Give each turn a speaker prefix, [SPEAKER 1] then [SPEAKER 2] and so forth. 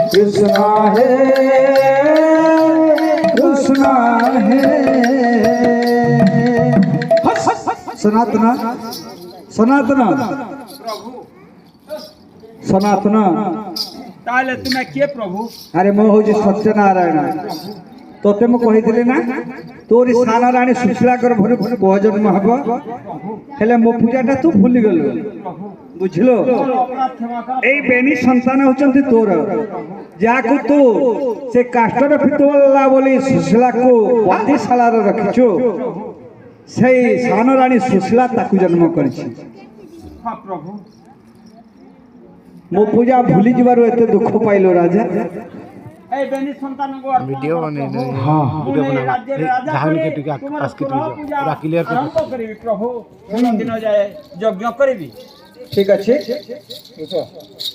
[SPEAKER 1] कृष्णा है कृष्णा है सनातना सनातना सनातना
[SPEAKER 2] ताले तुमे किए प्रभु
[SPEAKER 1] अरे मो हूँ सत्यनारायण तोते मु कही ना तोरी साना राणी सुशीलाकर भरी भरी बहु जन्म हम हेले मो पूजाटा तू भूली गलु बुझलो एई बेनी संतान होचंती तोर जाकु तू से काष्टर फितोला बोली सुशीला को बंदीशाला रे रखिचो सेई साना राणी सुशीला ताकु जन्म करछि
[SPEAKER 2] हां प्रभु
[SPEAKER 1] मो पूजा भूली जिबारो एते दुख पाइलो राजा
[SPEAKER 2] ए बेनी संतान को
[SPEAKER 3] वीडियो बने
[SPEAKER 1] हां
[SPEAKER 3] वीडियो बना जाहन के टिका आस्के पूरा क्लियर
[SPEAKER 2] करिबी प्रभु दिन जाए यज्ञ करिबी
[SPEAKER 1] ठीक अछि